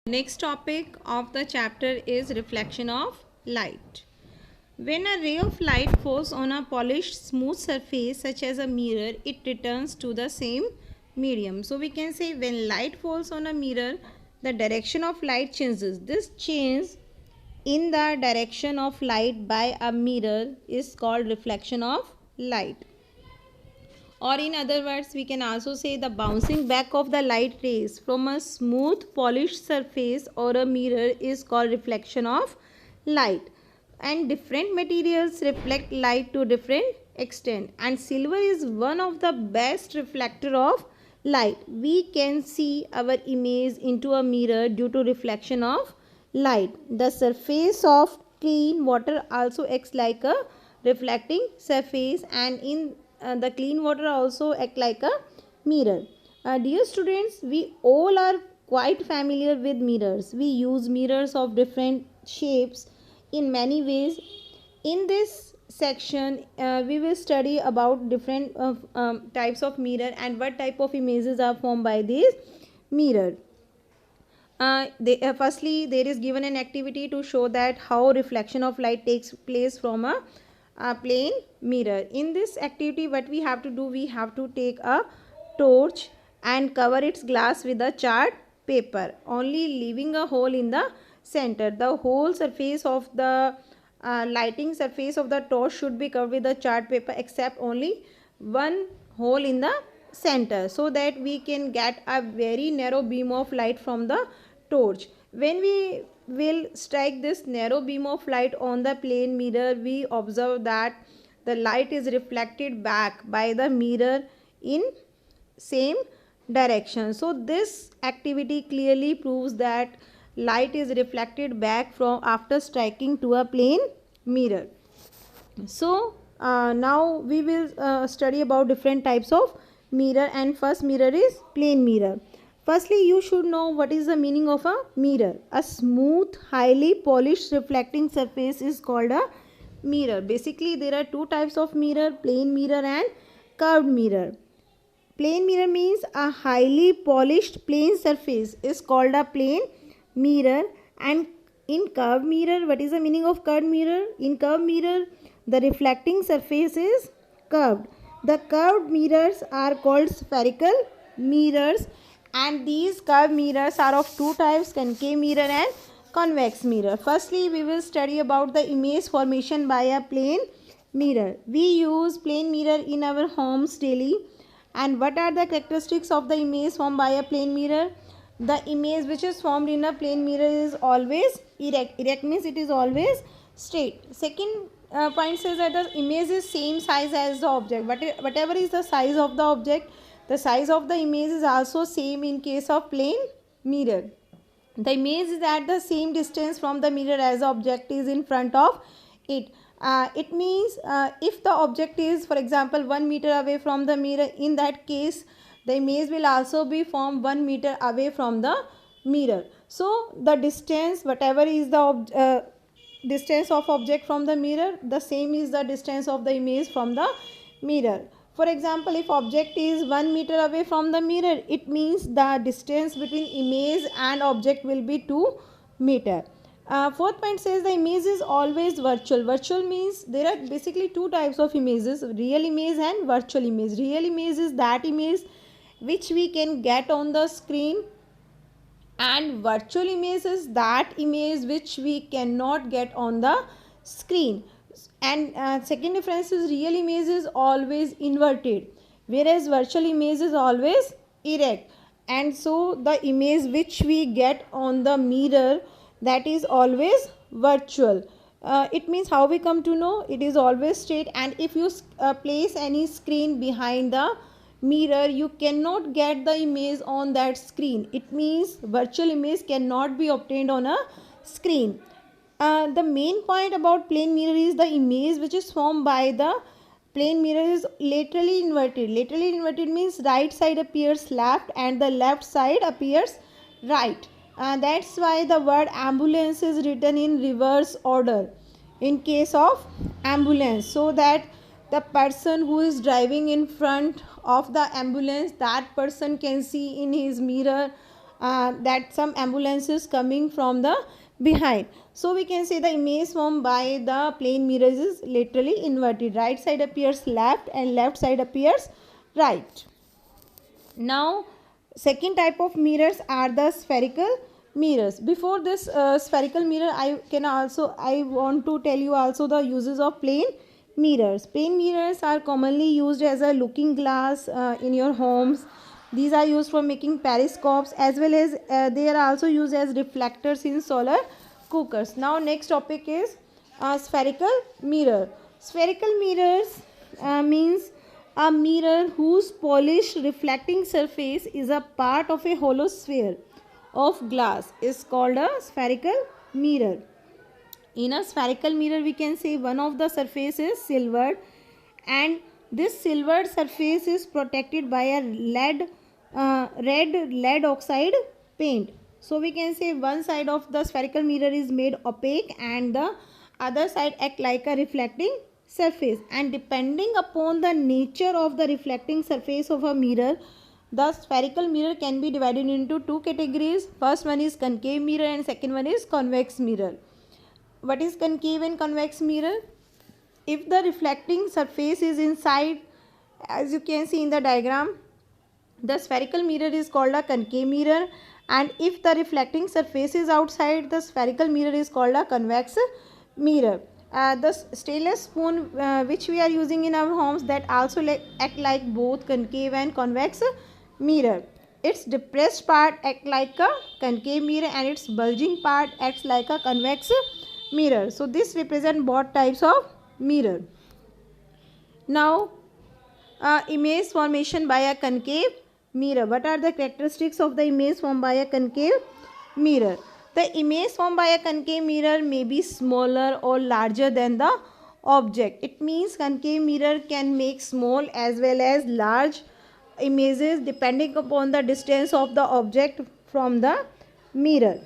Next topic of the chapter is reflection of light. When a ray of light falls on a polished smooth surface such as a mirror, it returns to the same medium. So we can say when light falls on a mirror, the direction of light changes. This change in the direction of light by a mirror is called reflection of light. Or in other words, we can also say the bouncing back of the light rays from a smooth polished surface or a mirror is called reflection of light. And different materials reflect light to different extent, and silver is one of the best reflector of light. We can see our image into a mirror due to reflection of light. The surface of clean water also acts like a reflecting surface, and in the clean water also act like a mirror. Dear students, we all are quite familiar with mirrors. We use mirrors of different shapes in many ways. In this section, we will study about different types of mirror and what type of images are formed by these mirror. Firstly, there is given an activity to show that how reflection of light takes place from a plain mirror. In this activity, what we have to do, we have to take a torch and cover its glass with a chart paper, only leaving a hole in the center. The whole surface of the lighting surface of the torch should be covered with the chart paper except only one hole in the center, so that we can get a very narrow beam of light from the torch. When we will strike this narrow beam of light on the plain mirror, we observe that the light is reflected back by the mirror in same direction. So this activity clearly proves that light is reflected back from after striking to a plain mirror. So now we will study about different types of mirror, and first mirror is plain mirror. Firstly, you should know what is the meaning of a mirror. A smooth, highly polished reflecting surface is called a mirror. Basically, there are two types of mirror, plain mirror and curved mirror. Plain mirror means a highly polished plain surface is called a plain mirror. And in curved mirror, what is the meaning of curved mirror? In curved mirror, the reflecting surface is curved. The curved mirrors are called spherical mirrors, and these curved mirrors are of two types, concave mirror and convex mirror. Firstly, we will study about the image formation by a plain mirror. We use plain mirror in our homes daily. And what are the characteristics of the image formed by a plain mirror? The image which is formed in a plain mirror is always erect. Erect means it is always straight. Second point says that the image is same size as the object. Whatever is the size of the object, the size of the image is also same in case of plain mirror. The image is at the same distance from the mirror as the object is in front of it. It means if the object is, for example, 1 meter away from the mirror, in that case the image will also be formed 1 meter away from the mirror. So the distance, whatever is the distance of object from the mirror, the same is the distance of the image from the mirror. For example, if object is 1 meter away from the mirror, it means the distance between image and object will be 2 meter. Fourth point says the image is always virtual. Virtual means there are basically two types of images, real image and virtual image. Real image is that image which we can get on the screen, and virtual image is that image which we cannot get on the screen. And second difference is real image is always inverted, whereas virtual image is always erect. And so the image which we get on the mirror, that is always virtual. It means how we come to know it is always straight, and if you place any screen behind the mirror, you cannot get the image on that screen. It means virtual image cannot be obtained on a screen. The main point about plain mirror is the image which is formed by the plain mirror is laterally inverted. Laterally inverted means right side appears left and the left side appears right. That's why the word ambulance is written in reverse order in case of ambulance, so that the person who is driving in front of the ambulance, that person can see in his mirror that some ambulance is coming from the behind. So we can say the image formed by the plane mirrors is literally inverted. Right side appears left and left side appears right. Now second type of mirrors are the spherical mirrors. Before this spherical mirror, I want to tell you also the uses of plane mirrors. Plane mirrors are commonly used as a looking glass in your homes. These are used for making periscopes, as well as they are also used as reflectors in solar cookers. Now next topic is spherical mirror. Spherical mirrors means a mirror whose polished reflecting surface is a part of a hollow sphere of glass is called a spherical mirror. In a spherical mirror, we can say one of the surface is silvered, and this silvered surface is protected by a red lead oxide paint. So we can say one side of the spherical mirror is made opaque and the other side act like a reflecting surface, and depending upon the nature of the reflecting surface of a mirror, the spherical mirror can be divided into two categories. First one is concave mirror and second one is convex mirror. What is concave and convex mirror? If the reflecting surface is inside, as you can see in the diagram, the spherical mirror is called a concave mirror, and if the reflecting surface is outside, the spherical mirror is called a convex mirror. The stainless spoon which we are using in our homes, that also act like both concave and convex mirror. Its depressed part act like a concave mirror and its bulging part acts like a convex mirror. So this represent both types of mirror. Now image formation by a concave mirror. What are the characteristics of the image formed by a concave mirror? The image formed by a concave mirror may be smaller or larger than the object. It means concave mirror can make small as well as large images depending upon the distance of the object from the mirror.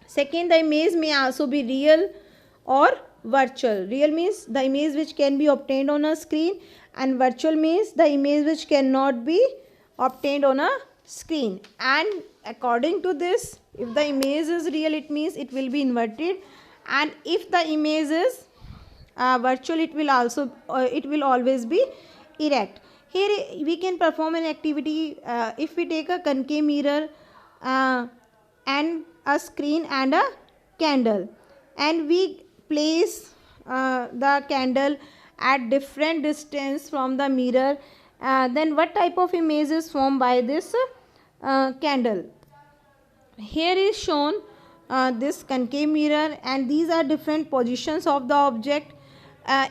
Second, the image may also be real or virtual. Real means the image which can be obtained on a screen, and virtual means the image which cannot be obtained on a screen. And according to this, if the image is real, it means it will be inverted, and if the image is virtual, it will always be erect. Here we can perform an activity. If we take a concave mirror and a screen and a candle, and we place the candle at different distance from the mirror, then what type of image is formed by this candle? Here is shown this concave mirror, and these are different positions of the object.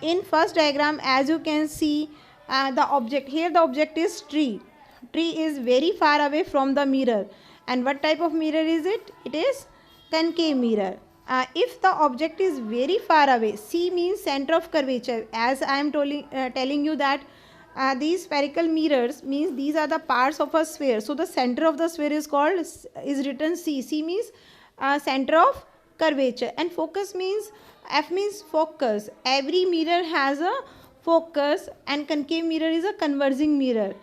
In first diagram, as you can see, the object is tree. Tree is very far away from the mirror, and what type of mirror is it? It is concave mirror. If the object is very far away, C means center of curvature. As I am telling you that these spherical mirrors means these are the parts of a sphere. So the center of the sphere is written C. C means center of curvature, and focus means F means focus. Every mirror has a focus, and concave mirror is a converging mirror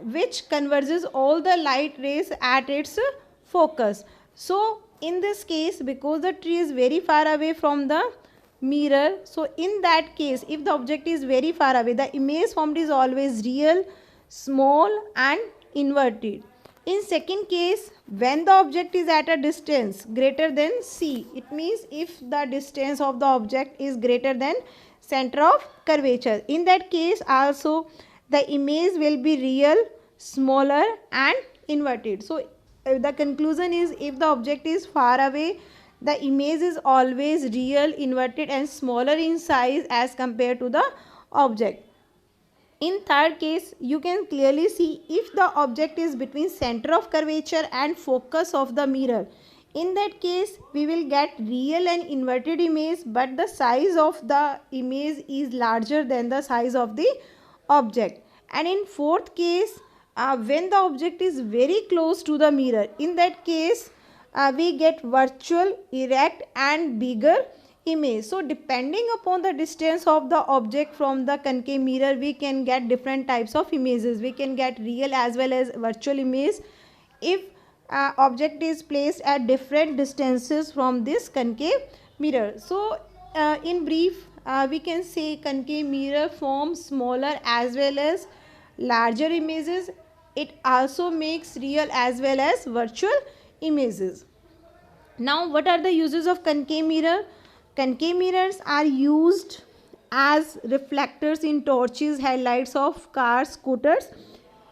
which converges all the light rays at its focus. So in this case, because the tree is very far away from the mirror, so in that case, if the object is very far away, the image formed is always real, small and inverted. In second case, when the object is at a distance greater than C, it means if the distance of the object is greater than center of curvature, in that case also the image will be real, smaller and inverted. So the conclusion is, if the object is far away, the image is always real, inverted and smaller in size as compared to the object. In third case, you can clearly see if the object is between center of curvature and focus of the mirror. In that case, we will get real and inverted image, but the size of the image is larger than the size of the object. And in fourth case, when the object is very close to the mirror, in that case we get virtual, erect and bigger image. So depending upon the distance of the object from the concave mirror, we can get different types of images. We can get real as well as virtual image. If object is placed at different distances from this concave mirror. So in brief, we can say concave mirror forms smaller as well as larger images. It also makes real as well as virtual images. Now, what are the uses of concave mirror? Concave mirrors are used as reflectors in torches, headlights of cars, scooters,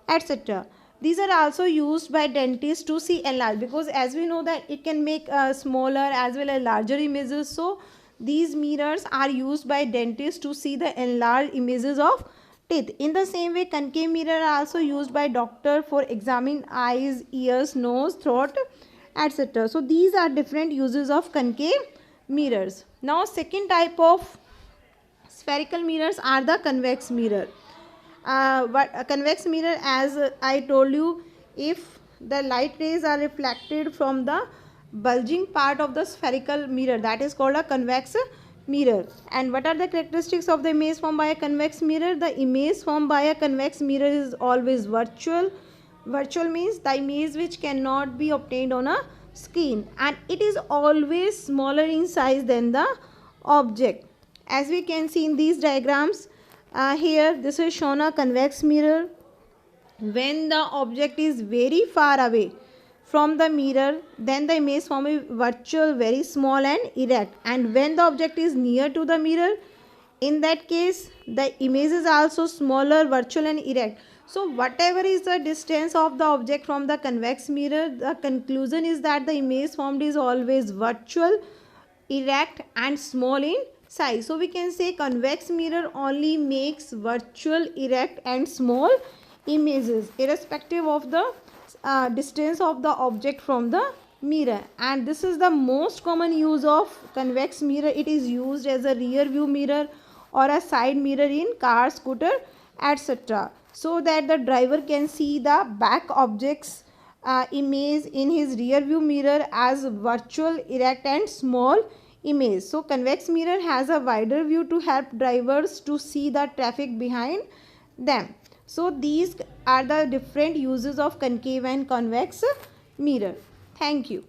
etc. These are also used by dentists to see enlarged, because as we know that it can make smaller as well as larger images. So these mirrors are used by dentists to see the enlarged images of teeth. In the same way, concave mirror are also used by doctor for examining eyes, ears, nose, throat, etc. So these are different uses of concave mirrors. Now second type of spherical mirrors are the convex mirror. What a convex mirror, as I told you, if the light rays are reflected from the bulging part of the spherical mirror, that is called a convex mirror. And what are the characteristics of the image formed by a convex mirror? The image formed by a convex mirror is always virtual. Virtual means the image which cannot be obtained on a screen, and it is always smaller in size than the object. As we can see in these diagrams, here this is shown a convex mirror. When the object is very far away from the mirror, then the image form is virtual, very small and erect. And when the object is near to the mirror, in that case the image is also smaller, virtual and erect. So whatever is the distance of the object from the convex mirror, the conclusion is that the image formed is always virtual, erect and small in size. So we can say convex mirror only makes virtual, erect and small images irrespective of the distance of the object from the mirror. And this is the most common use of convex mirror. It is used as a rear view mirror or a side mirror in car, scooter, etc., so that the driver can see the back object's image in his rear view mirror as virtual, erect and small image. So convex mirror has a wider view to help drivers to see the traffic behind them. So these are the different uses of concave and convex mirror. Thank you.